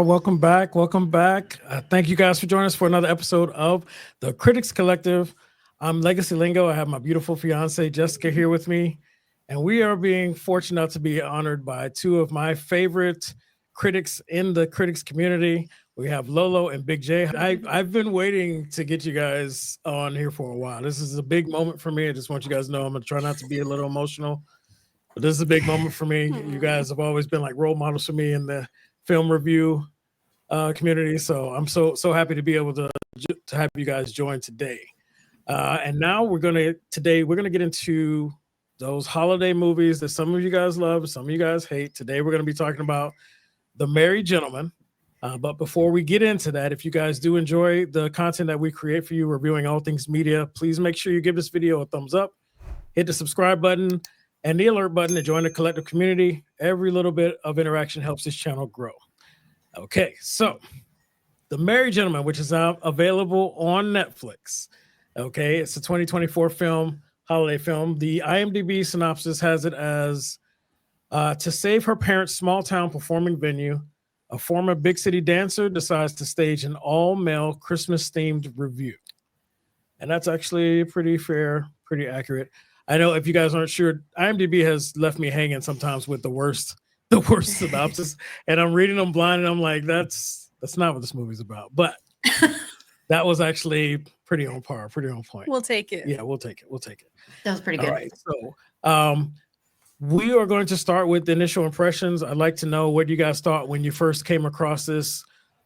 Welcome back. Welcome back. Thank you guys for joining us for another episode of the Critics Collective. I'm Legacy Lingo. I have my beautiful fiance, Jessica, here with me. And we are being fortunate to be honored by two of my favorite critics in the critics community. We have Lolo and Big J. I've been waiting to get you guys on here for a while. This is a big moment for me. I just want you guys to know I'm going to try not to be a little emotional. But this is a big moment for me. You guys have always been like role models for me in the film review community. So I'm so happy to be able to have you guys join today. And now we're gonna get into those holiday movies that some of you guys love, some of you guys hate. Today we're gonna be talking about The Merry Gentleman. But before we get into that, if you guys do enjoy the content that we create for you, reviewing all things media, please make sure you give this video a thumbs up, hit the subscribe button and the alert button to join the collective community. Every little bit of interaction helps this channel grow. Okay, so The Merry Gentleman, which is now available on Netflix. Okay, it's a 2024 film, holiday film. The IMDb synopsis has it as to save her parents' small town performing venue, a former big city dancer decides to stage an all-male Christmas-themed revue. And that's actually pretty fair, pretty accurate. I know if you guys aren't sure, IMDb has left me hanging sometimes with the worst synopsis, and I'm reading them blind, and I'm like, that's not what this movie's about. But that was actually pretty on par, pretty on point. We'll take it. Yeah, we'll take it. That was pretty good. All right, so we are going to start with the initial impressions. I'd like to know what you guys thought when you first came across this.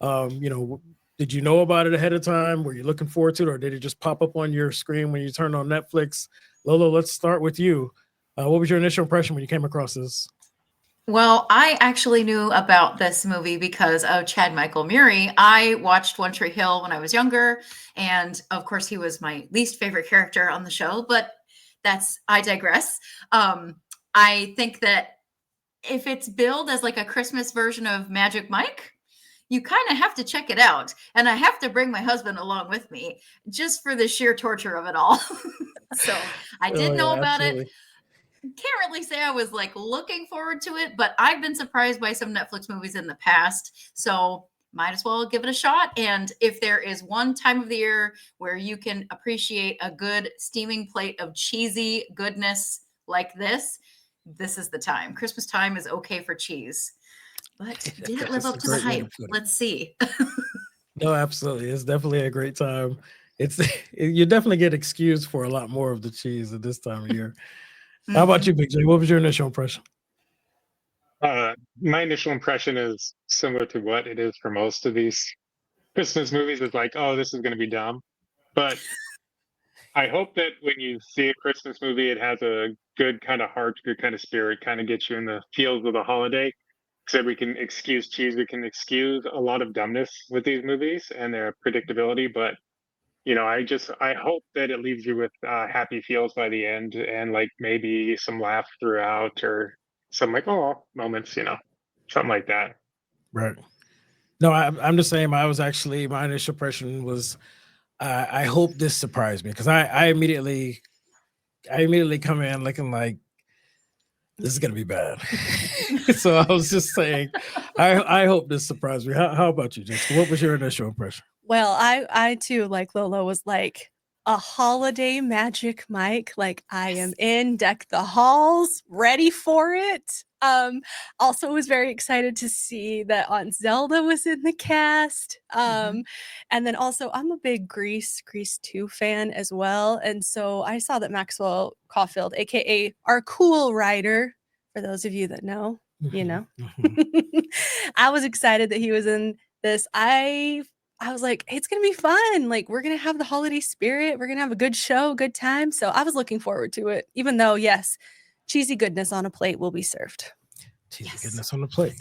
Did you know about it ahead of time? Were you looking forward to it, or did it just pop up on your screen when you turned on Netflix? Lolo, let's start with you. What was your initial impression when you came across this? Well, I actually knew about this movie because of Chad Michael Murray. I watched One Tree Hill when I was younger, and of course he was my least favorite character on the show, but I digress. I think that if it's billed as like a Christmas version of Magic Mike, you kind of have to check it out. And I have to bring my husband along with me just for the sheer torture of it all. So I did know about it. Can't really say I was like looking forward to it, but I've been surprised by some Netflix movies in the past. So might as well give it a shot. And if there is one time of the year where you can appreciate a good steaming plate of cheesy goodness like this is the time. Christmas time is okay for cheese. But did it live up to the hype? Let's see. No, absolutely. It's definitely a great time. You definitely get excused for a lot more of the cheese at this time of year. How about you, Big J? What was your initial impression? My initial impression is similar to what it is for most of these Christmas movies. It's like, oh, this is going to be dumb. But I hope that when you see a Christmas movie, it has a good kind of heart, good kind of spirit, kind of gets you in the feels of the holiday. So we can excuse cheese, we can excuse a lot of dumbness with these movies and their predictability. But I hope that it leaves you with happy feels by the end, and like maybe some laughs throughout, or some like moments, something like that. Right. No, I'm the same. My initial impression was, I hope this surprised me, because I immediately come in looking like this is gonna be bad. So I was just saying, I hope this surprised me. How about you, Jessica? What was your initial impression? Well, I too, like Lolo, was like a holiday Magic Mike. Like, I am in, deck the halls, ready for it. Also was very excited to see that Aunt Zelda was in the cast. And then also I'm a big Grease 2 fan as well. And so I saw that Maxwell Caulfield, aka our cool writer, for those of you that know, I was excited that he was in this. I was like, it's going to be fun. Like, we're going to have the holiday spirit. We're going to have a good show, good time. So I was looking forward to it, even though, yes, cheesy goodness on a plate will be served. Cheesy goodness on the plate.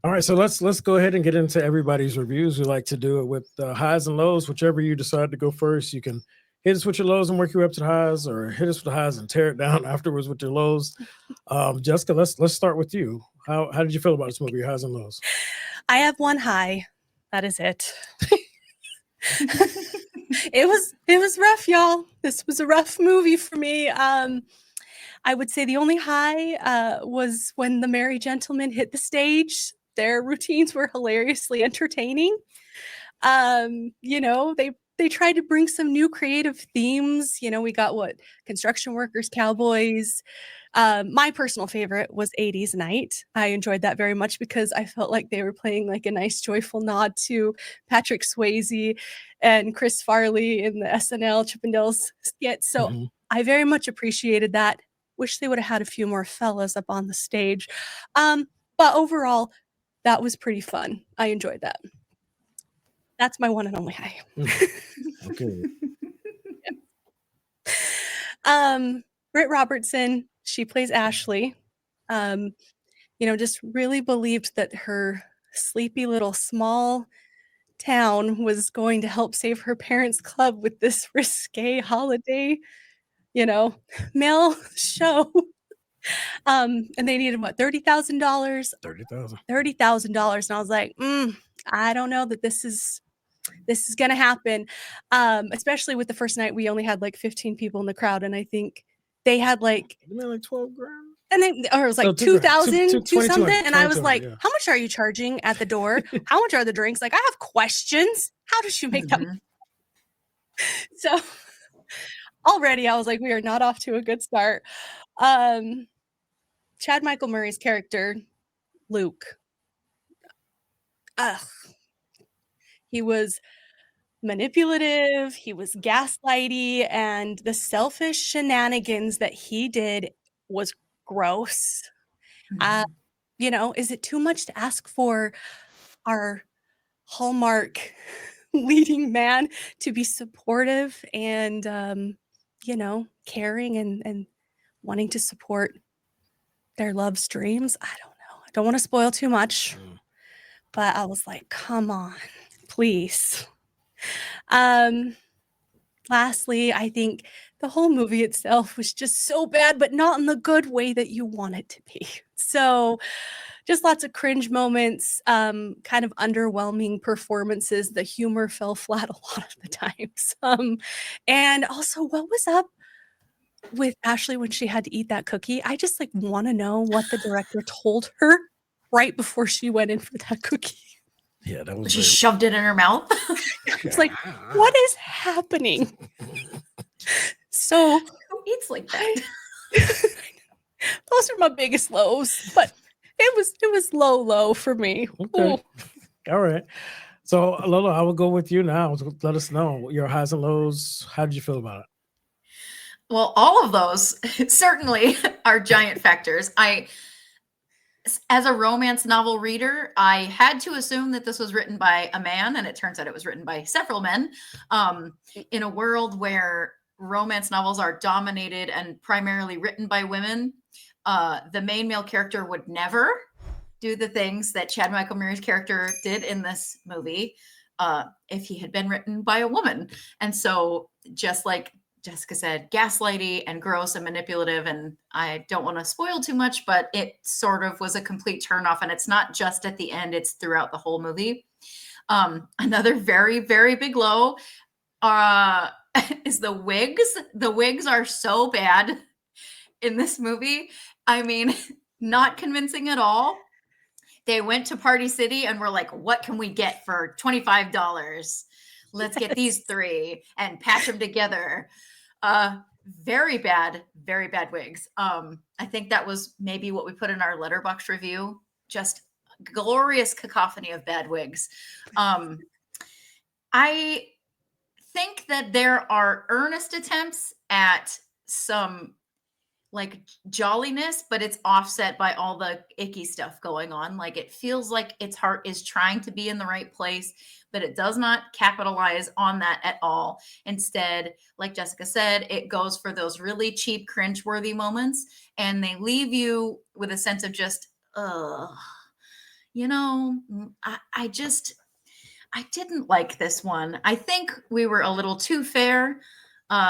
All right, so let's go ahead and get into everybody's reviews. We like to do it with highs and lows. Whichever you decide to go first, you can hit us with your lows and work your way up to the highs, or hit us with the highs and tear it down afterwards with your lows. Jessica, let's start with you. How did you feel about this movie, your highs and lows? I have one high. That is it. It was rough, y'all. This was a rough movie for me. I would say the only high was when the Merry Gentleman hit the stage. their routines were hilariously entertaining. You know, they tried to bring some new creative themes. You know, we got construction workers, cowboys. My personal favorite was 80s Night. I enjoyed that very much because I felt like they were playing like a nice joyful nod to Patrick Swayze and Chris Farley in the SNL Chippendales skit. So Mhm. I very much appreciated that. Wish they would have had a few more fellas up on the stage. But overall, that was pretty fun. I enjoyed that. That's my one and only high. Okay. Britt Robertson, she plays Ashley. You know, just really believed that her sleepy little small town was going to help save her parents' club with this risque holiday, you know, male show. And they needed what, $30,000? $30,000. $30,000. And I was like, I don't know that this is gonna happen. Especially with the first night, we only had like 15 people in the crowd, and I think they had like You mean like 12 grand? and or it was like No, 2,000. 2,000 Two- something. And I was 2200, like, yeah. how much are you charging at the door? How much are the drinks? Like, I have questions. How did you make that? Mhm. So already I was like, we are not off to a good start. Chad Michael Murray's character, Luke. He was manipulative, he was gaslighty, and the selfish shenanigans that he did was gross. Mhm. You know, is it too much to ask for our Hallmark leading man to be supportive and, you know, caring and wanting to support their love's dreams? I don't know. I don't want to spoil too much, but I was like, come on, please. Lastly, I think the whole movie itself was just so bad, but not in the good way that you want it to be. So just lots of cringe moments, kind of underwhelming performances. The humor fell flat a lot of the times. And also, what was up with Ashley when she had to eat that cookie? I just like want to know what the director told her right before she went in for that cookie. Yeah, that was She very- shoved it in her mouth. It's like, what is happening? So Who eats like that? those are my biggest lows, but it was low for me. Okay. Ooh. All right. So Lola, I will go with you now. Let us know your highs and lows. How did you feel about it? Well, all of those certainly are giant factors. As a romance novel reader, I had to assume that this was written by a man, and it turns out it was written by several men. In a world where romance novels are dominated and primarily written by women, the main male character would never do the things that Chad Michael Murray's character did in this movie if he had been written by a woman. And so, just like Jessica said, gaslighty and gross and manipulative. And I don't want to spoil too much, but it sort of was a complete turnoff. And it's not just at the end, it's throughout the whole movie. Another very, very big low is the wigs. The wigs are so bad in this movie. I mean, not convincing at all. They went to Party City and were like, what can we get for $25? Let's get these three and patch them together. Very bad wigs. I think that was maybe what we put in our letterbox review. Just glorious cacophony of bad wigs. I think that there are earnest attempts at some like jolliness, but it's offset by all the icky stuff going on. Like it feels like its heart is trying to be in the right place, but it does not capitalize on that at all. Instead, like Jessica said, it goes for those really cheap, cringeworthy moments, and they leave you with a sense of just, you know, I didn't like this one. I think we were a little too fair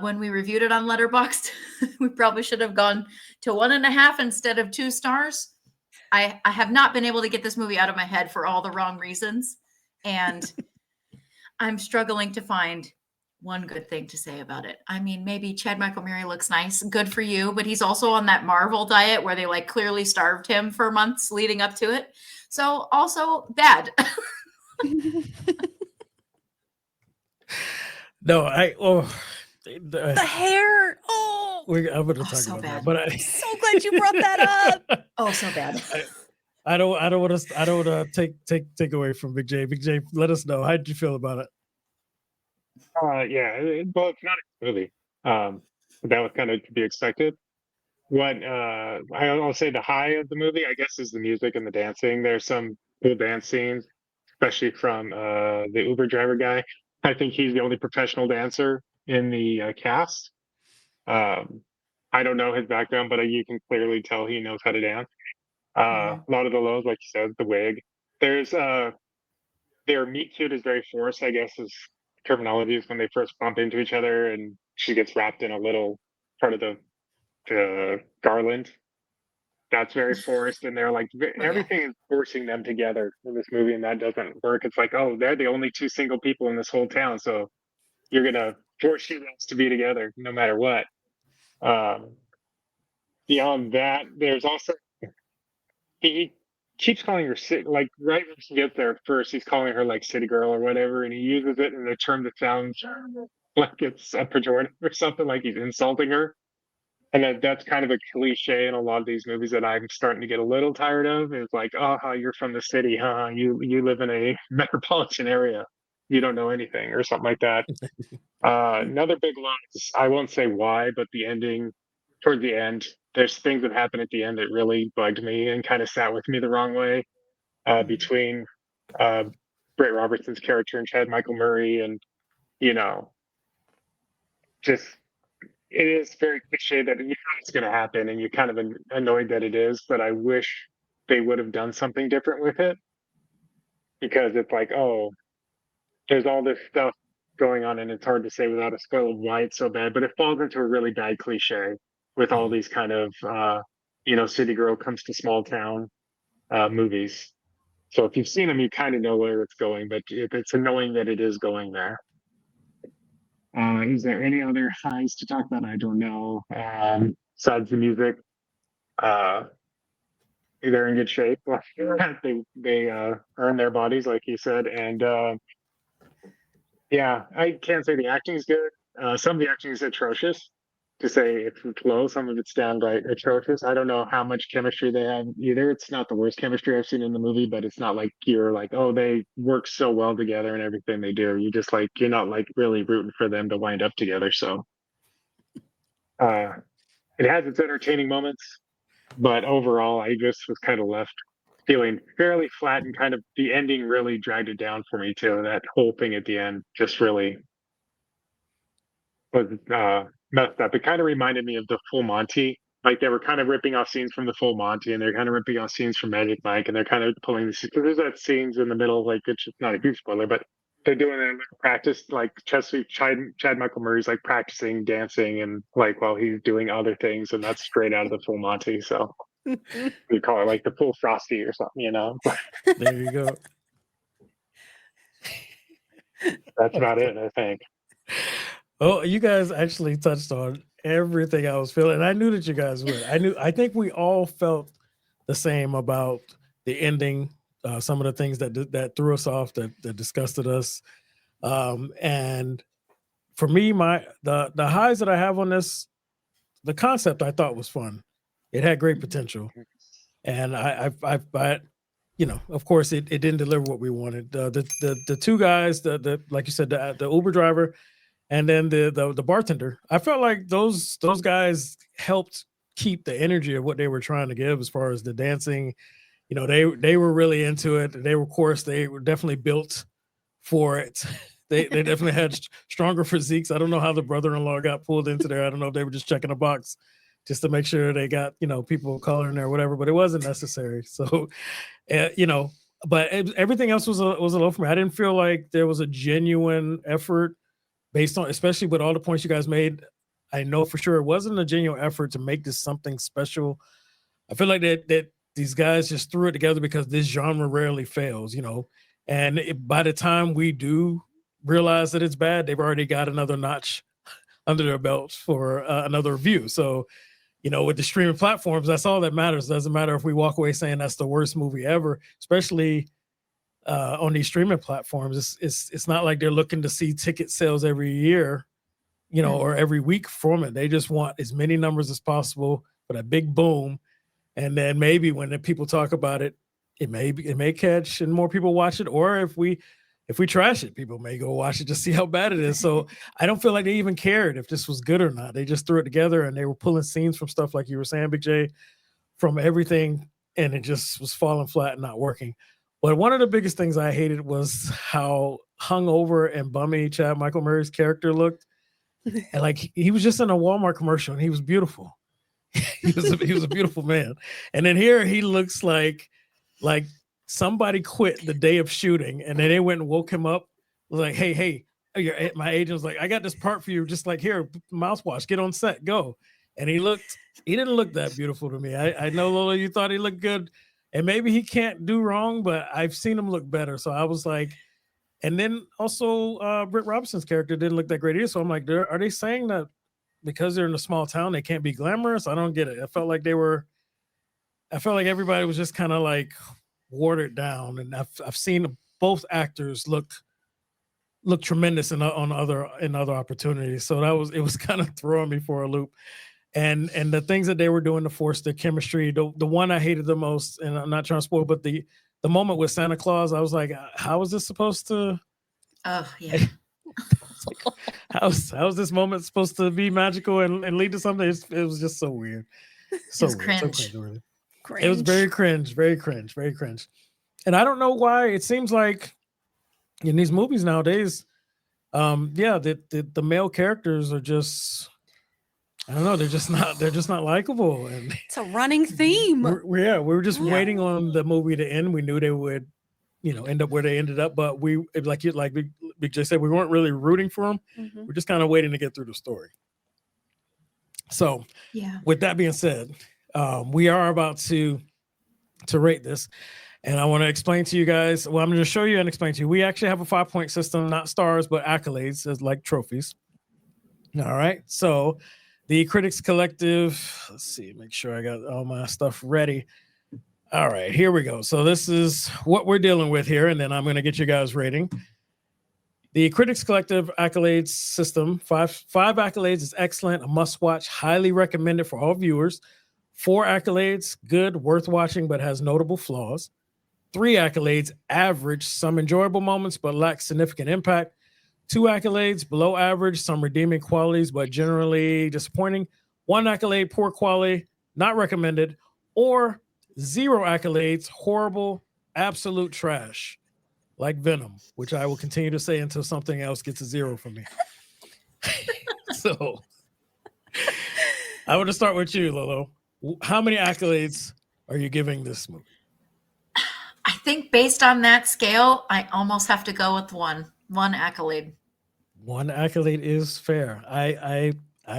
when we reviewed it on Letterboxd. We probably should have gone to 1.5 instead of 2 stars. I have not been able to get this movie out of my head for all the wrong reasons. And I'm struggling to find one good thing to say about it. I mean, maybe Chad Michael Murray looks nice, good for you, but he's also on that Marvel diet where they like clearly starved him for months leading up to it. So also bad. No, The hair. Oh, I'm going to Oh, talk so about bad. that, but so glad you brought that up. Oh, so bad. I don't want to take away from Big J. Big J, let us know, how did you feel about it? Yeah, well, it's not a movie. That was kind of to be expected. What I'll say the high of the movie, I guess, is the music and the dancing. There's some cool dance scenes, especially from the Uber driver guy. I think he's the only professional dancer in the cast. I don't know his background, but you can clearly tell he knows how to dance. A lot of the lows, like you said, the wig. There's their meet cute is very forced, I guess, is terminology is when they first bump into each other and she gets wrapped in a little part of the garland. That's very forced, and they're like everything is forcing them together in this movie, and that doesn't work. It's like, oh, they're the only two single people in this whole town, so you're gonna force you guys to be together no matter what. Beyond that, there's also he keeps calling her like right when she gets there first, he's calling her like city girl or whatever, and he uses it in a term that sounds like it's a pejorative or something, like he's insulting her. And that's kind of a cliche in a lot of these movies that I'm starting to get a little tired of. Is like, oh, you're from the city, huh? You live in a metropolitan area. You don't know anything, or something like that. Another big loss. I won't say why, but the ending, toward the end, there's things that happen at the end that really bugged me and kind of sat with me the wrong way. Between Britt Robertson's character and Chad Michael Murray, and just it is very cliche that you know it's going to happen, and you're kind of annoyed that it is. But I wish they would have done something different with it, because it's like, oh, there's all this stuff going on, and it's hard to say without a spoiler why it's so bad. But it falls into a really bad cliche with all these kind of city girl comes to small town movies. So if you've seen them, you kind of know where it's going. But it's annoying that it is going there. Is there any other highs to talk about? I don't know. Besides the music, they're in good shape. They earn their bodies, like you said, and yeah, I can't say the acting is good. Some of the acting is atrocious. To say it's low, some of it's downright atrocious. I don't know how much chemistry they have either. It's not the worst chemistry I've seen in the movie, but it's not like you're like, oh, they work so well together and everything they do. You just like you're not like really rooting for them to wind up together. So it has its entertaining moments, but overall, I just was kind of left feeling fairly flat, and kind of the ending really dragged it down for me too. That whole thing at the end just really was messed up. It kind of reminded me of the Full Monty. Like they were kind of ripping off scenes from the Full Monty, and they're kind of ripping off scenes from Magic Mike, and they're kind of pulling the. There's that scenes in the middle, like it's just not a huge spoiler, but they're doing a practice, like Chad Michael Murray's like practicing dancing and like while he's doing other things, and that's straight out of the Full Monty. So we call it like the Full Frosty or something. There you go. That's about it, I think. Oh, you guys actually touched on everything I was feeling. I knew that you guys would. I think we all felt the same about the ending. Some of the things that threw us off, that disgusted us. And for me, the highs that I have on this, the concept I thought was fun. It had great potential, and I of course, it didn't deliver what we wanted. The two guys, the like you said, the Uber driver, and then the bartender. I felt like those guys helped keep the energy of what they were trying to give as far as the dancing. They were really into it. They were definitely built for it. They definitely had stronger physiques. I don't know how the brother-in-law got pulled into there. I don't know if they were just checking a box just to make sure they got people of color in there or whatever, but it wasn't necessary. So but everything else was a low for me. I didn't feel like there was a genuine effort based on, especially with all the points you guys made. I know for sure it wasn't a genuine effort to make this something special. I feel like that these guys just threw it together because this genre rarely fails, and by the time we do realize that it's bad, they've already got another notch under their belts for another review. So, you know, with the streaming platforms, that's all that matters. Doesn't matter if we walk away saying that's the worst movie ever, especially on these streaming platforms. It's not like they're looking to see ticket sales every year, you know, or every week from it. They just want as many numbers as possible for that big boom. And then maybe when the people talk about it, it may catch and more people watch it. Or if we trash it, people may go watch it to see how bad it is. So I don't feel like they even cared if this was good or not. They just threw it together and they were pulling scenes from stuff like you were saying, Big J, from everything, and it just was falling flat and not working. But one of the biggest things I hated was how hungover and bummy Chad Michael Murray's character looked. And like he was just in a Walmart commercial and he was beautiful. he was a beautiful man. And then here he looks like somebody quit the day of shooting and then they went and woke him up. Was like, hey, my agent was like, I got this part for you. Just like, here, mouthwash, get on set, go. And he didn't look that beautiful to me. I know, Lola, you thought he looked good and maybe he can't do wrong, but I've seen him look better. So I was like, and then also Britt Robertson's character didn't look that great either. So I'm like, are they saying that because they're in a small town, they can't be glamorous? I don't get it. I felt like everybody was just kind of like watered down. And I've seen both actors look tremendous in other opportunities. So it was kind of throwing me for a loop. And the things that they were doing to force the chemistry, the one I hated the most, and I'm not trying to spoil, but the moment with Santa Claus, I was like, how is this supposed to? Oh yeah. How's this moment supposed to be magical and lead to something? It was just so weird. So it was weird. cringe. So cringe. It was very cringe. And I don't know why. It seems like in these movies nowadays, the male characters are just, I don't know, they're just not likable. And it's a running theme. we were just waiting on the movie to end. We knew they would, end up where they ended up, but like Big J said, we weren't really rooting for them. We're just kind of waiting to get through the story. So, with that being said, we are about to rate this, and I want to explain to you guys. Well, I'm going to show you and explain to you. We actually have a 5-point system, not stars, but accolades, as like trophies. All right. So, the Critics Collective. Let's see. Make sure I got all my stuff ready. All right, here we go. So this is what we're dealing with here, and then I'm going to get you guys rating. The Critics Collective Accolades system, five accolades is excellent, a must-watch, highly recommended for all viewers. 4 accolades, good, worth watching, but has notable flaws. 3 accolades, average, some enjoyable moments, but lacks significant impact. 2 accolades, below average, some redeeming qualities, but generally disappointing. 1 accolade, poor quality, not recommended. Or 0 accolades, horrible, absolute trash, like Venom, which I will continue to say until something else gets a 0 from me. So I want to start with you, Lolo. How many accolades are you giving this movie? I think based on that scale, I almost have to go with one accolade. 1 accolade is fair. I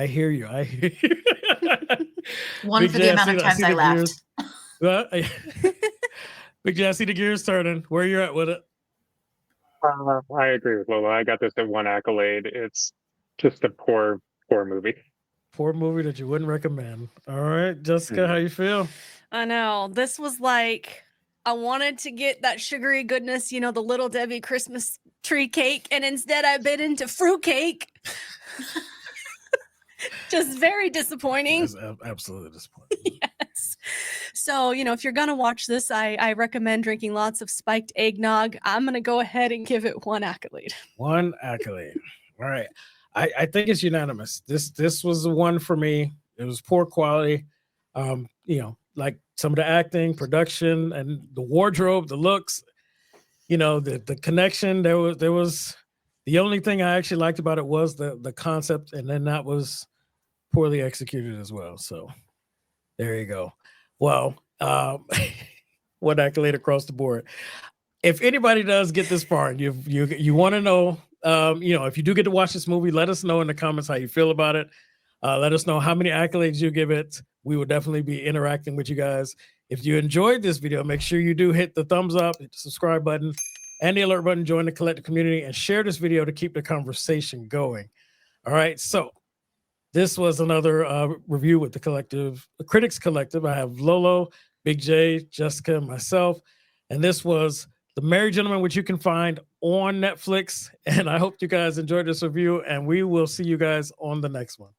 hear you. I hear you. One Big for the amount of times I laughed. Well, Big J, I see the gears turning. Where you at with it? I agree with Lola. I got this at 1 accolade. It's just a poor movie. Poor movie that you wouldn't recommend. All right, Jessica, how you feel? I know. This was like, I wanted to get that sugary goodness, the Little Debbie Christmas tree cake, and instead I bit into fruit cake. Just very disappointing. That's absolutely disappointing. Yes. So, if you're going to watch this, I recommend drinking lots of spiked eggnog. I'm going to go ahead and give it 1 accolade. 1 accolade. All right. I think it's unanimous. This was the one for me. It was poor quality. Like some of the acting, production, and the wardrobe, the looks, the connection. There was the only thing I actually liked about it was the concept, and then that was poorly executed as well. So there you go. Well, 1 accolade across the board. If anybody does get this far and you want to know, if you do get to watch this movie, let us know in the comments how you feel about it. Let us know how many accolades you give it. We will definitely be interacting with you guys. If you enjoyed this video, make sure you do hit the thumbs up, hit the subscribe button, and the alert button, join the collective community, and share this video to keep the conversation going. All right, so this was another review with the Critics Collective. I have Lolo, Big J, Jessica, myself, and this was The Merry Gentleman, which you can find on Netflix. And I hope you guys enjoyed this review, and we will see you guys on the next one.